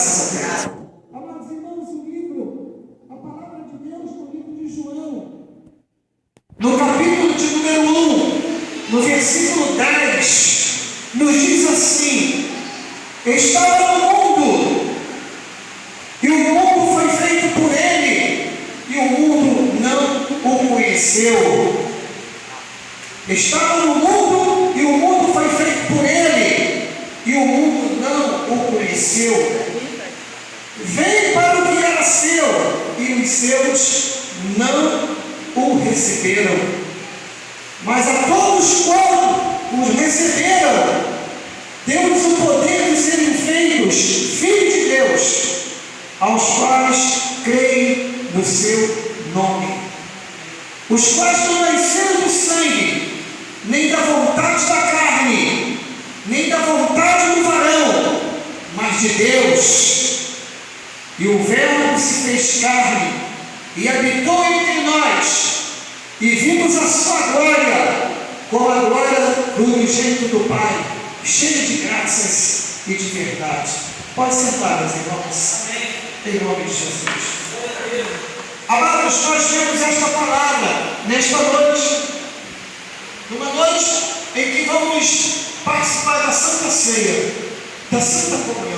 Graças a Deus. Amados irmãos, a palavra de Deus no livro de João, No capítulo de número 1, no versículo 10, nos diz assim: estava no mundo, e o mundo foi feito por ele, e o mundo não o conheceu. Estava no mundo, e o mundo foi feito por ele, e o mundo não o conheceu. Veio para o que era seu, e os seus não o receberam. Mas a todos quantos os receberam, deu-lhes o poder de serem feitos filhos de Deus, aos quais creem no seu nome, os quais não nasceram do sangue, nem da vontade da carne, nem da vontade do varão, mas de Deus. E o Verbo se fez carne e habitou entre nós, e vimos a sua glória, como a glória do unigênito do Pai, cheio de graças e de verdade. Pode sentar, meus irmãos. Amém. Em nome de Jesus. Amados, nós temos esta palavra nesta noite, numa noite em que vamos participar da Santa Ceia, da Santa Comunhão.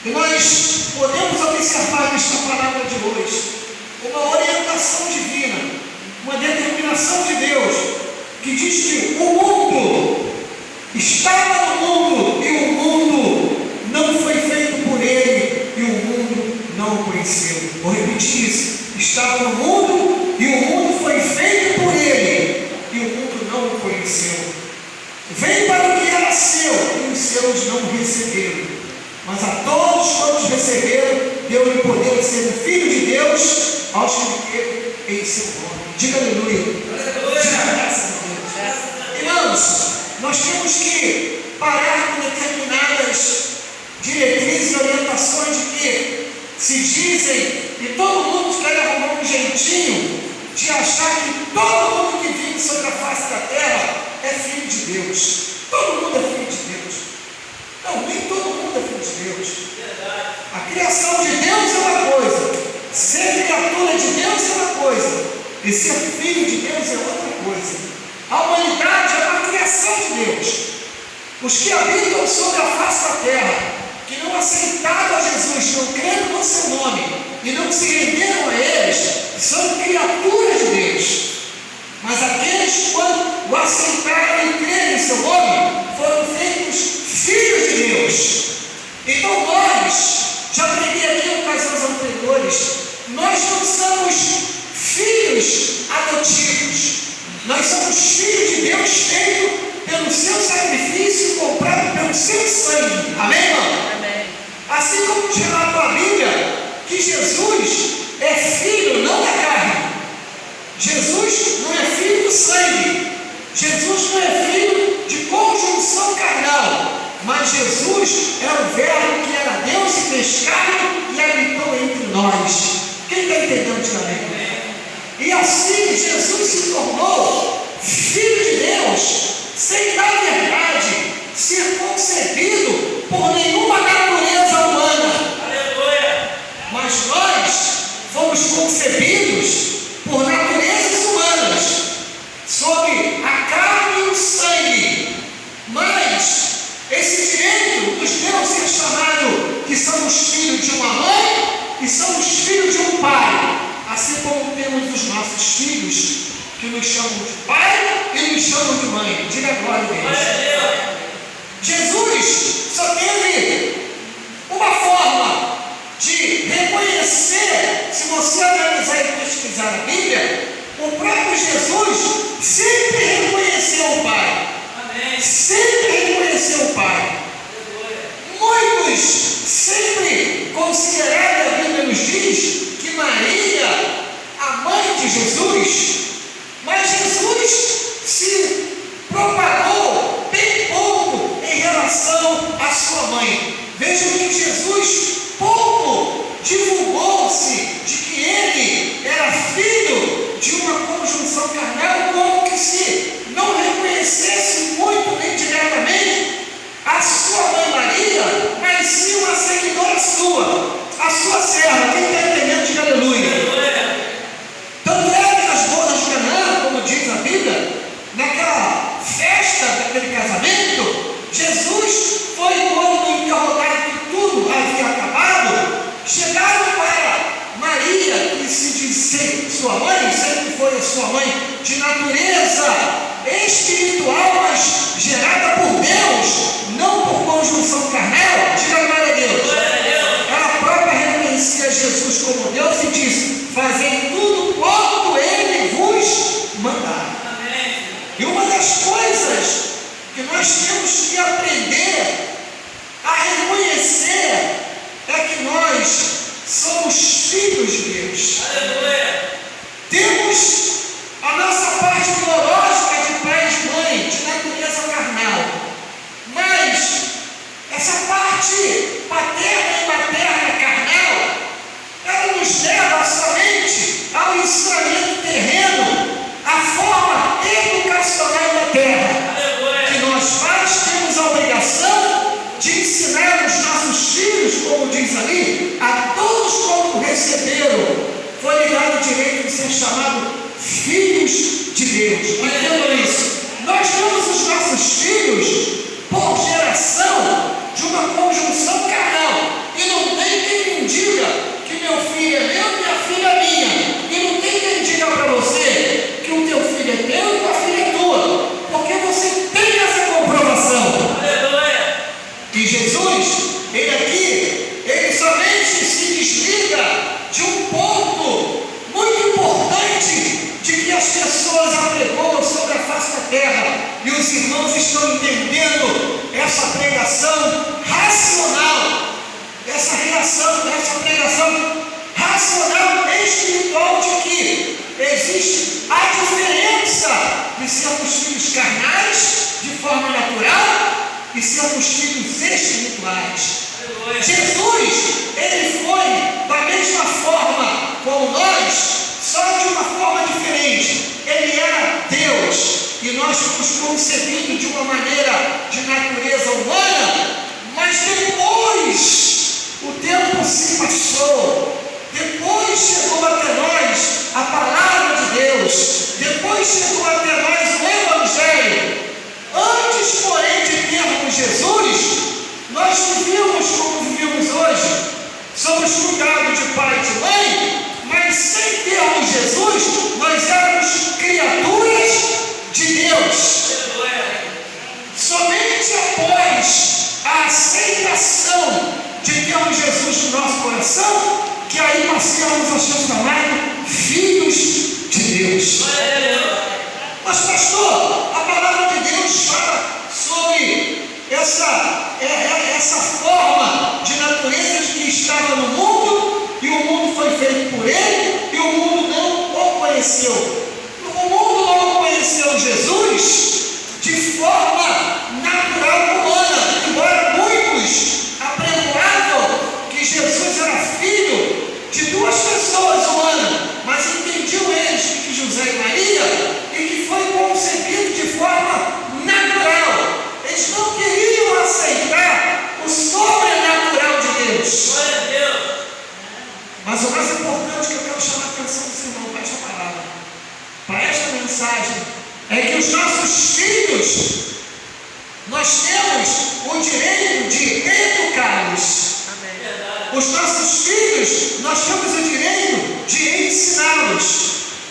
E nós podemos observar nesta palavra de hoje uma orientação divina, uma determinação de Deus, que diz que o mundo estava no mundo, e o mundo não foi feito por ele, e o mundo não o conheceu. Vou repetir isso: estava no mundo, e o mundo foi feito por ele, e o mundo não o conheceu. Veio para o que era seu, e os seus não o receberam. Mas a todos quantos receberam, deu-lhe o poder de ser filho de Deus, aos que creem em seu nome. Diga aleluia. Diga graças a Deus. Irmãos, nós temos que parar com determinadas diretrizes e orientações de que se dizem, e todo mundo quer arrumar um jeitinho de achar que todo mundo que vive sobre a face da terra é filho de Deus. Todo mundo é filho de Deus. Não, nem todo mundo é filho de Deus. A criação de Deus é uma coisa, ser criatura de Deus é uma coisa, e ser filho de Deus é outra coisa. A humanidade é uma criação de Deus. Os que habitam sobre a face da terra, que não aceitaram a Jesus, não creram no seu nome e não se renderam a eles, são criaturas de Deus. Mas aqueles, quando o aceitaram e creram em seu nome, foram feitos filhos de Deus. Então nós, já preguei aqui em ocasiões anteriores, nós não somos filhos adotivos, nós somos filhos de Deus feito pelo seu sacrifício, comprado pelo seu sangue. Amém, irmão? Amém. Assim como nos relata a Bíblia, que Jesus é filho não da carne, Jesus não é filho do sangue, Jesus não é filho de conjunção carnal, mas Jesus é o Verbo que era Deus e fez carne e habitou entre nós. Quem está entendendo de amém? E assim Jesus se tornou filho de Deus, sem na verdade ser concebido por nenhuma natureza humana. Aleluia. Mas nós fomos concebidos por naturezas humanas, sob a carne e o sangue. Mas esse direito nos deu ser chamado que somos filhos de uma mãe e somos filhos de um pai, assim como temos os nossos filhos que nos chamam de pai e nos chamam de mãe. Diga glória a Deus. Jesus só teve uma forma de reconhecer. Se você analisar e pesquisar a Bíblia, o próprio Jesus sempre reconheceu o Pai. Amém. Sempre reconheceu o Pai. Muitos sempre consideraram, a Bíblia nos diz, que Maria, a mãe de Jesus, mas Jesus se propagou bem pouco em relação à sua mãe. Vejam que Jesus pouco divulgou-se de que ele era filho de uma conjunção carnal, como que se não reconhecesse muito nem diretamente a sua mãe Maria, mas sim uma seguidora sua. nossos filhos, como diz ali, a todos quanto receberam, foi ligado o direito de ser chamado filhos de Deus. Entendam isso. Nós temos os nossos filhos por geração de uma conjunção carnal. E não tem quem me diga que meu filho é meu e minha filha é minha. E não tem quem diga para você que o teu filho é teu e tua filha é tua. Porque você tem essa comprovação. E Jesus, ele aqui, ele somente se desliga de um ponto muito importante de que as pessoas apregoam sobre a face da terra. E os irmãos estão entendendo essa pregação racional, essa pregação racional espiritual de que existe a diferença de sermos filhos carnais de forma natural e sermos filhos espirituais. Jesus, ele foi da mesma forma como nós, só de uma forma diferente. Ele era Deus e nós fomos concebidos de uma maneira de natureza humana, mas depois o tempo se passou, depois chegou até nós a palavra de Deus, depois chegou até nós o Evangelho. Antes, porém, de termos Jesus, nós vivíamos como vivemos hoje, somos cuidados de pai e de mãe, mas sem termos Jesus, nós éramos criaturas de Deus. Somente após a aceitação de termos Jesus no nosso coração, que aí passamos a ser chamados filhos de Deus. Mas pastor, a palavra de Deus fala sobre essa forma de natureza de que estava no mundo, e o mundo foi feito por ele, e o mundo não o conheceu. O mundo não conheceu Jesus de forma natural humana, embora muitos apregoavam que Jesus era filho de duas pessoas humanas, mas entendiam eles que José e Maria, e que foi concebido de forma natural. Eles não queriam aceitar o sobrenatural de Deus. Mas o mais importante que eu quero chamar a atenção dos irmãos para esta palavra, para esta mensagem, é que os nossos filhos, nós temos o direito de educá-los. Os nossos filhos, nós temos o direito de ensiná-los,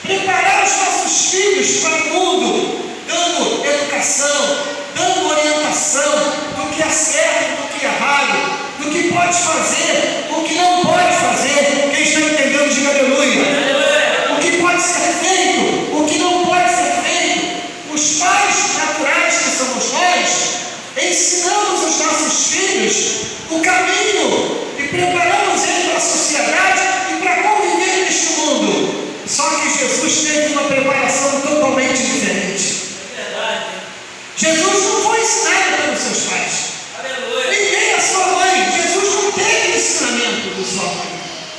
preparar os nossos filhos para o mundo, dando educação, dando orientação do que é certo, do que é errado, do que pode fazer, o que não pode fazer. Quem está entendendo, diga aleluia. O que pode ser feito, o que não pode ser feito. Os pais naturais que somos nós, ensinamos os nossos filhos o caminho e preparamos eles para a sociedade e para conviver neste mundo. Só que Jesus teve uma preparação totalmente diferente. Jesus não foi ensinado pelos seus pais. Ninguém é sua mãe. Jesus não teve ensinamento do sua mãe.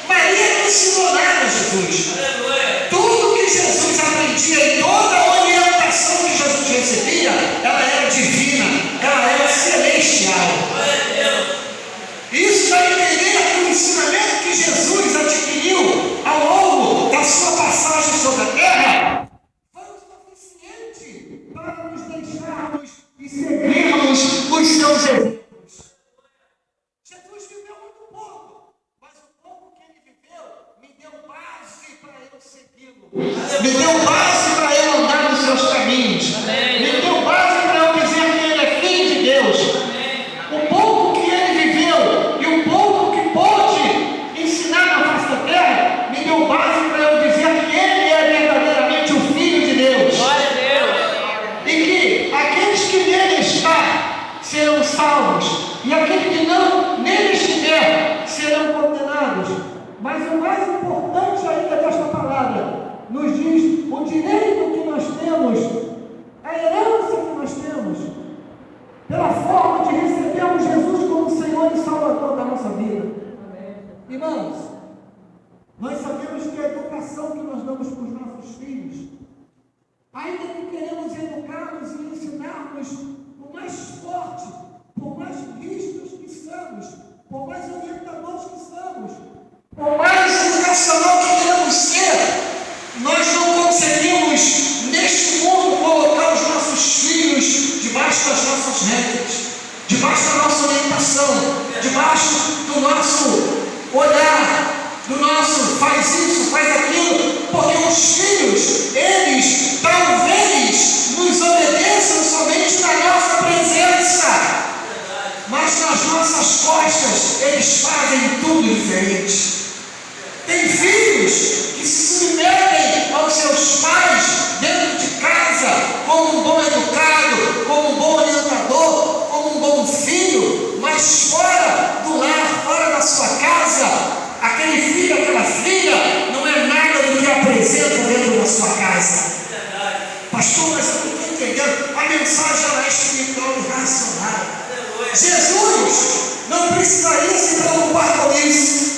Maria não ensinou nada a Jesus. Tudo que Jesus aprendia e toda a orientação que Jesus recebia, ela era divina, ela era celestial. Isso vai entender que o ensinamento que Jesus adquiriu ao longo da sua passagem sobre a terra foi o suficiente para nos deixarmos e seguirmos os seus exemplos. Jesus viveu muito pouco, mas o pouco que ele viveu me deu base para eu segui-lo, me deu base para eu andar nos seus caminhos, me deu base para eu dizer que ele é filho de Deus. O pouco que ele viveu e o pouco que pôde ensinar na face da terra me deu base para eu dizer que ele é verdadeiramente o Filho de Deus. Glória a Deus. E que aqueles que nele estão serão salvos, e aqueles que não nele estiver serão condenados. Mas o mais importante ainda desta palavra nos diz o direito que nós temos, a herança que nós temos, pela forma de recebermos Jesus como Senhor e Salvador da nossa vida. Irmãos, nós sabemos que a educação que nós damos para os nossos filhos, ainda que queremos educá-los e ensinar-los por mais forte, por mais rígidos que somos, por faz isso, faz aquilo, porque os filhos, eles talvez nos obedeçam somente na nossa presença, mas nas nossas costas eles fazem tudo diferente. Tem filhos que se submetem aos seus pais dentro de casa, como um bom educado, como um bom orientador, como um bom filho, mas fora do lar, fora da sua casa, aquele filho, aquela filha, não é nada do que apresenta dentro da sua casa. Pastor, mas eu não estou entendendo, a mensagem ela é espiritual e racional. Jesus não precisaria se preocupar com isso.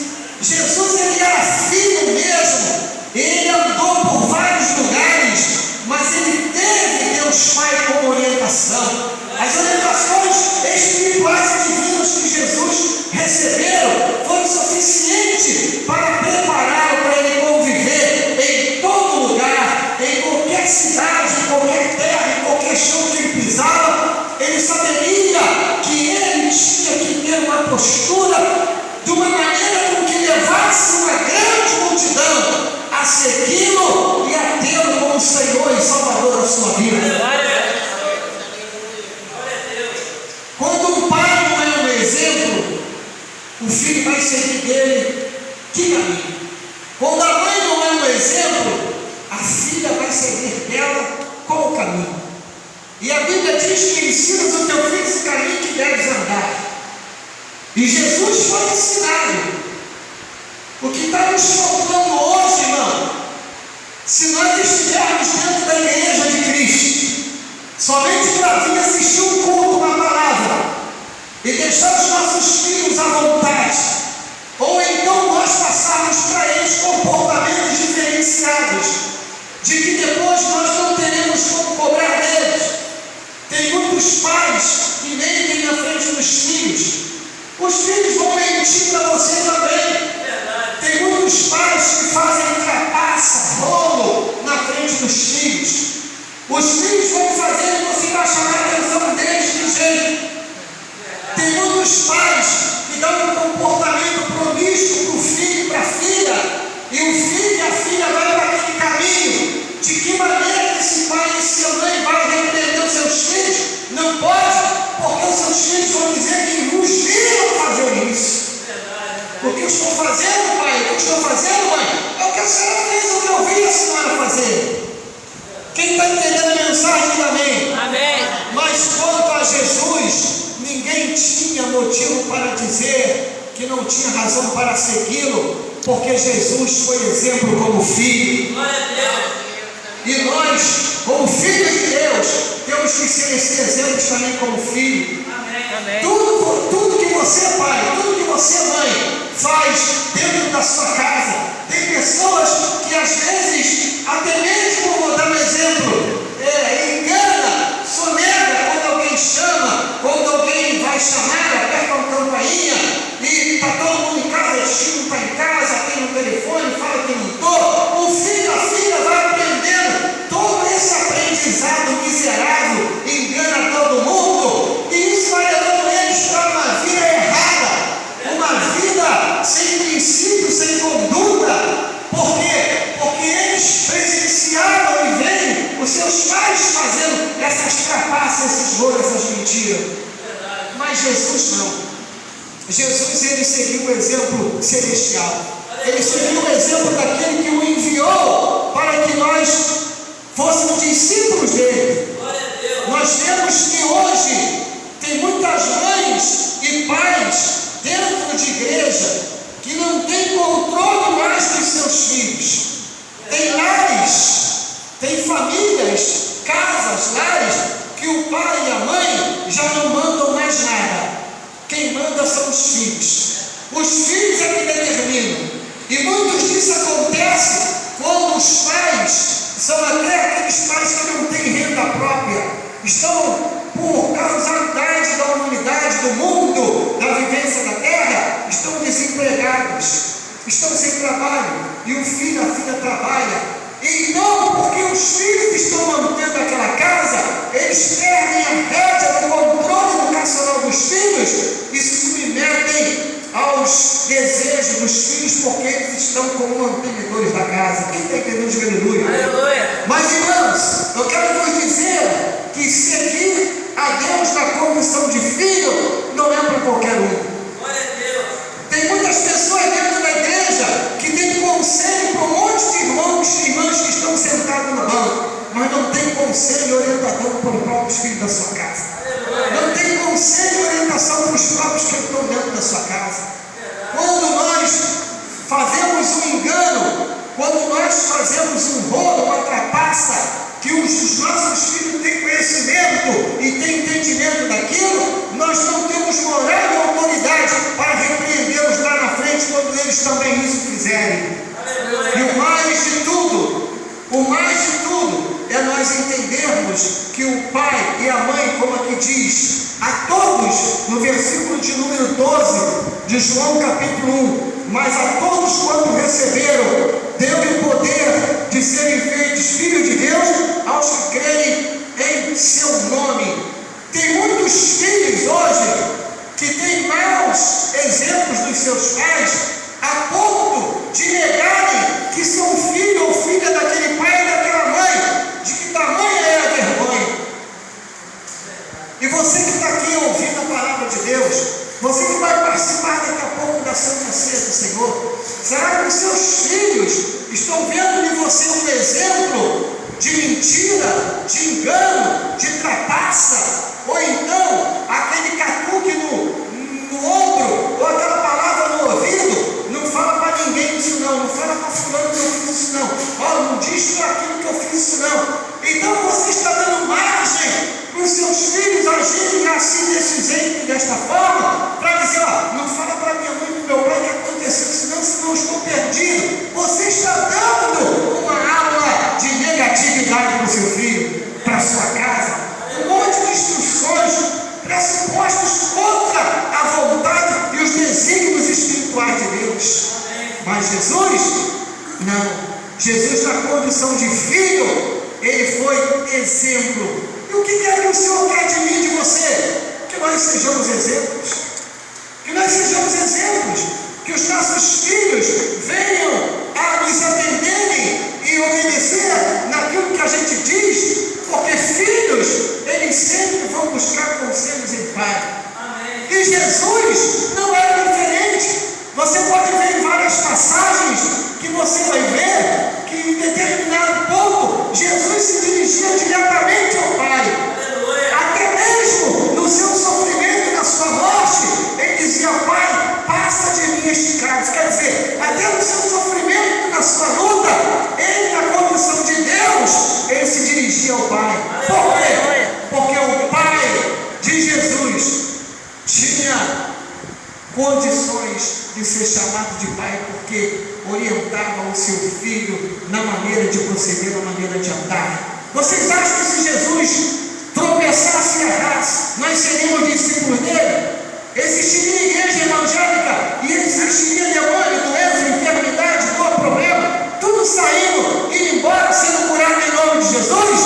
Jesus, ele era filho mesmo, ele andou por vários lugares, mas ele teve Deus Pai como orientação. As orientações espirituais e divinas que Jesus recebeu foram suficientes para prepará-lo para ele conviver em todo lugar, em qualquer cidade, em qualquer terra, em qualquer chão que ele pisava. Ele saberia que ele tinha que ter uma postura de uma maneira com que levasse uma grande multidão a segui-lo e a tê-lo como Senhor e Salvador da sua vida. Quando um pai não é um exemplo, o filho vai seguir dele que caminho. Quando a mãe não é um exemplo, a filha vai seguir dela qual o caminho. E a Bíblia diz que ensinas o teu filho esse caminho que deves andar. E Jesus foi ensinado. O que está nos faltando hoje, irmão, se nós estivermos dentro da igreja de Cristo, somente para vir assistir um culto, uma palavra, e deixar os nossos filhos à vontade, ou então nós passarmos para eles comportamentos diferenciados, de que depois nós não teremos como cobrar deles. Tem muitos pais que mentem na frente dos filhos. Os filhos vão mentir para você também. Tem muitos pais que fazem trapaça, rolo na frente dos filhos. Os filhos vão fazer e você vai chamar a atenção deles de jeito. Tem muitos pais que dão um comportamento promíscuo para o filho e para a filha, e o filho e a filha vão para aquele caminho. De que maneira esse pai e essa mãe vai repreender os seus filhos? Não pode, porque os seus filhos vão dizer que nos viram fazer isso. O que eu estou fazendo, pai? O que eu estou fazendo, mãe? É o que a senhora fez, o que eu vi a senhora fazer. Quem está entendendo a mensagem, diz amém. Amém. Mas quanto a Jesus, ninguém tinha motivo para dizer que não tinha razão para segui-lo, porque Jesus foi exemplo como filho. Glória a Deus. E nós, como filhos de Deus, temos que ser esse exemplo também como filho. Amém. Tudo que você, pai, tudo que você, mãe, faz dentro da sua casa. Tem pessoas que às vezes, até mesmo, vou dar um exemplo, engana, sonega quando alguém chama, quando alguém vai chamar, aperta uma campainha e está todo mundo em casa, o filho não está em casa, tem no telefone, fala que não estou. O filho, a filha vai aprendendo todo esse aprendizado miserável, engana todo mundo, e isso vai levando eles para uma vida errada, uma vida sem princípio, sem conduta. Por quê? Porque eles presenciaram e veem os seus pais fazendo essas trapaças, esses rolos, essas mentiras. Mas Jesus não. Jesus, ele seguiu o exemplo celestial. Ele seguiu o exemplo daquele que o enviou para que nós fôssemos discípulos dele. Nós vemos que hoje tem muitas mães e pais dentro de igreja que não têm controle mais dos seus filhos. Tem lares, tem famílias, casas, lares, que o pai e a mãe já não mandam mais nada. Quem manda são os filhos. Os filhos é que determinam. E muitos disso acontece quando os pais são até aqueles pais que não têm renda própria. Estão, por causalidade da humanidade, do mundo, da vivência da terra, estão desempregados, estão sem trabalho. E o filho, a filha trabalha. Então, porque os filhos estão mantendo aquela casa, eles perdem a rédea do controle educacional dos filhos e se submetem aos desejo dos filhos, porque eles estão como mantenedores da casa. Quem está entendendo? Aleluia. Aleluia. Mas, irmãos, eu quero vos dizer que seguir a Deus na condição de filho não é para qualquer um. Glória a Deus. Tem muitas pessoas dentro da igreja que têm conselho para um monte de irmãos e irmãs que estão sentados no banco, mas não tem conselho e orientação para os próprios filhos da sua casa. Não tem conselho e orientação para os próprios que estão dentro da sua casa. Quando nós fazemos um engano, quando nós fazemos um rolo, uma trapaça, que os nossos filhos têm conhecimento e têm entendimento daquilo, nós não temos moral e autoridade para repreendê-los lá na frente quando eles também isso fizerem. E o mais de tudo é nós entendermos que o pai e a mãe, como aqui diz, a todos, no versículo de número 12 de João capítulo 1, mas a todos quanto receberam, deu-lhe o poder de serem feitos filhos de Deus, aos que creem em seu nome. Tem muitos filhos hoje que têm maus exemplos dos seus pais, a ponto de negarem que são filho ou filha daquele pai e daquela mãe. De que tamanho é a vergonha? E você que está aqui ouvindo a palavra de Deus, você que vai participar daqui a pouco da Santa Ceia do Senhor, será que os seus filhos estão vendo em você um exemplo de mentira, de engano, de trapaça? Ou então aquele catuque no ombro, ou aquela palavra no ouvido? Não fala para ninguém isso não fala para fulano que eu fiz isso não, não diz para aquilo que eu fiz isso não. Então você está dando margem para os seus filhos agirem assim, desse jeito, desta forma, para dizer, não fala para minha mãe e para meu pai o que aconteceu, senão eu estou perdido. Você está dando uma aula de negatividade para o seu filho, para a sua casa, um monte de instruções pressupostos contra a vontade e os desígnios espirituais de Deus. Mas Jesus, não. Jesus, na condição de filho, ele foi exemplo. E o que é que o Senhor quer de mim e de você? Que nós sejamos exemplos. Que nós sejamos exemplos. Que os nossos filhos venham a nos atenderem e obedecer naquilo que a gente diz, porque filhos, eles sempre vão buscar conselhos em pai. Amém. E Jesus não era diferente. Você pode ver em várias passagens que você vai ver que em determinado ponto Jesus se dirigia diretamente ao Pai. Aleluia. Até mesmo no seu sofrimento e na sua morte, ele dizia: Pai, passa de mim este cálice. Quer dizer, até no seu sofrimento, na sua luta, ele, na condição de Deus, ele se dirigia ao Pai. Por quê? Porque o Pai de Jesus tinha condições de ser chamado de pai, porque orientava o seu filho na maneira de proceder, na maneira de andar. Vocês acham que se Jesus tropeçasse e errasse, nós seríamos discípulos dele? Existiria igreja evangélica e existiria demônio, doença, enfermidade, dor, problema, tudo saindo, indo embora, sendo curado em nome de Jesus?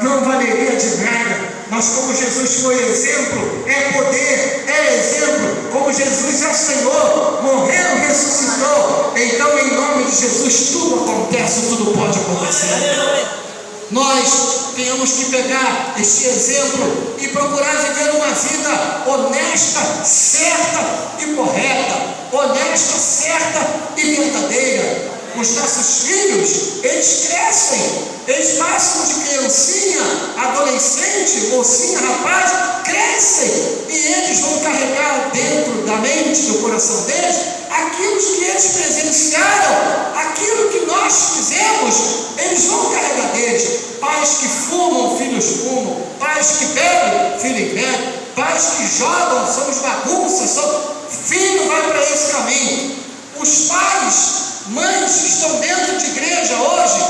Não valeria de nada. Mas como Jesus foi exemplo, é poder, é exemplo, como Jesus é Senhor, morreu, ressuscitou, então em nome de Jesus tudo acontece, tudo pode acontecer. Nós temos que pegar este exemplo e procurar viver uma vida honesta, certa e correta, honesta, certa e verdadeira. Os nossos filhos, eles crescem, eles passam de criancinha, adolescente, mocinha, rapaz, crescem e eles vão carregar dentro da mente, do coração deles, aquilo que eles presenciaram, aquilo que nós fizemos, eles vão carregar deles. Pais que fumam, filhos fumam, pais que bebem, filhos bebem, pais que jogam, somos bagunças, filho vai para esse caminho. Os pais, mães que estão dentro de igreja hoje,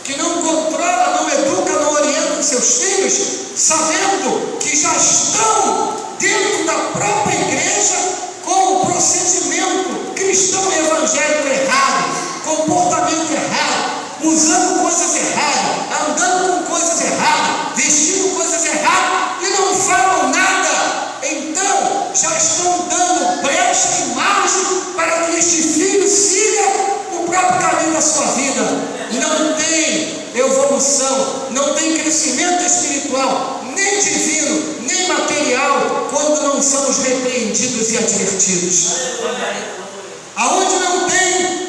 que não controlam, não educam, não orientam seus filhos, sabendo que já estão dentro da própria igreja com o procedimento cristão e evangélico errado, comportamento errado, usando coisas erradas, andando com coisas erradas, vestindo coisas erradas e não falam nada. Então já estão dando brecha e margem evolução, não tem crescimento espiritual, nem divino, nem material, quando não somos repreendidos e advertidos. Aonde não tem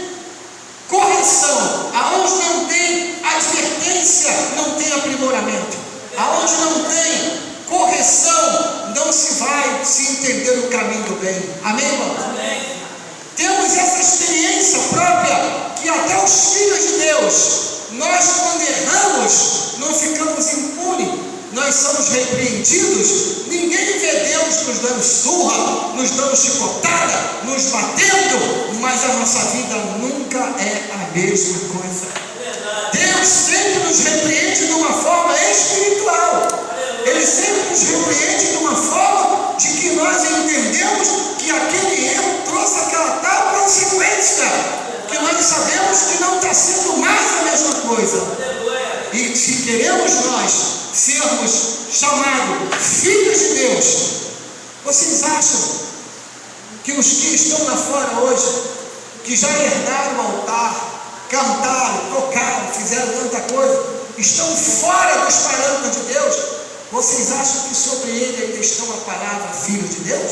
correção, aonde não tem advertência, não tem aprimoramento. Aonde não tem correção, não se vai se entender o caminho do bem. Amém, irmão? Amém. Temos essa experiência própria, que até os filhos de Deus, nós quando erramos, não ficamos impunes, nós somos repreendidos, ninguém vê Deus nos dando surra, nos dando chicotada, nos batendo, mas a nossa vida nunca é a mesma coisa. Deus sempre nos repreende de uma forma espiritual, Ele sempre nos repreende de uma forma de que nós entendemos que aquele erro trouxe aquela tal consequência, que nós sabemos que não está sendo mais a mesma coisa. E se queremos nós sermos chamados filhos de Deus, vocês acham que os que estão lá fora hoje, que já herdaram o altar, cantaram, tocaram, fizeram tanta coisa, estão fora dos parâmetros de Deus? Vocês acham que sobre ele ainda estão a palavra filhos de Deus?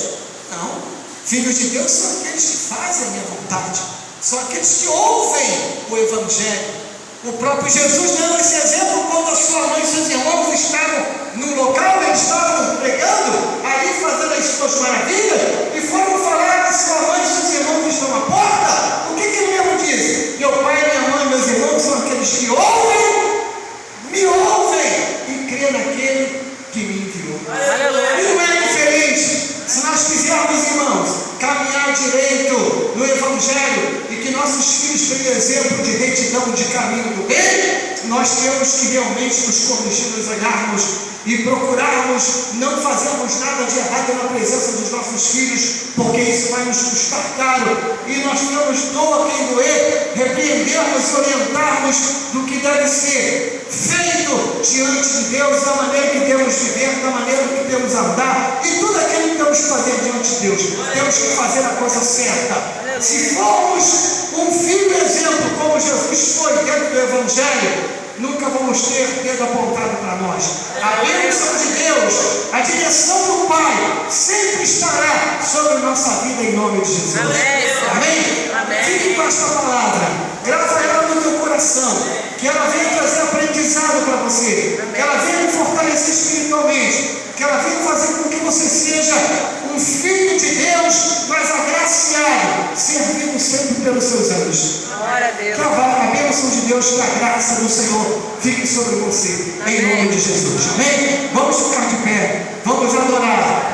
Não. Filhos de Deus são aqueles que fazem a minha vontade, são aqueles que ouvem o Evangelho. O próprio Jesus deu esse exemplo quando a sua mãe e seus irmãos estavam no local, eles estavam pregando, ali fazendo as suas maravilhas, e foram falar que sua mãe e seus irmãos estão à porta. O que ele mesmo disse? Meu pai, minha mãe, meus irmãos são aqueles que ouvem, me ouvem e crê naquele que me enviou. E não é diferente. Se nós quisermos, irmãos, caminhar direito no Evangelho e que nossos filhos tenham exemplo de retidão, de caminho do bem, nós temos que realmente nos corrigir, nos olharmos e procurarmos não fazermos nada de errado na presença dos nossos filhos, porque isso vai nos custar caro, e nós temos doa quem doer, repreendermos e orientarmos do que deve ser feito diante de Deus, da maneira que devemos viver, da maneira que devemos andar, e tudo aquilo que temos que fazer diante de Deus, temos que fazer a coisa certa. Se formos um filho exemplo, como Jesus foi dentro do Evangelho, nunca vamos ter dedo apontado para nós. A bênção de Deus, a direção do Pai, sempre estará sobre nossa vida em nome de Jesus. Amém? Amém? Fique com esta palavra, grava ela no teu coração, que ela venha trazer aprendizado para você, que ela venha me fortalecer espiritualmente, que ela venha fazer com que você seja um filho de Deus, mas agraciado, servindo sempre pelos seus anjos. Que a bênção de Deus, que a graça do Senhor fique sobre você, em nome de Jesus. Amém? Vamos ficar de pé, vamos adorar.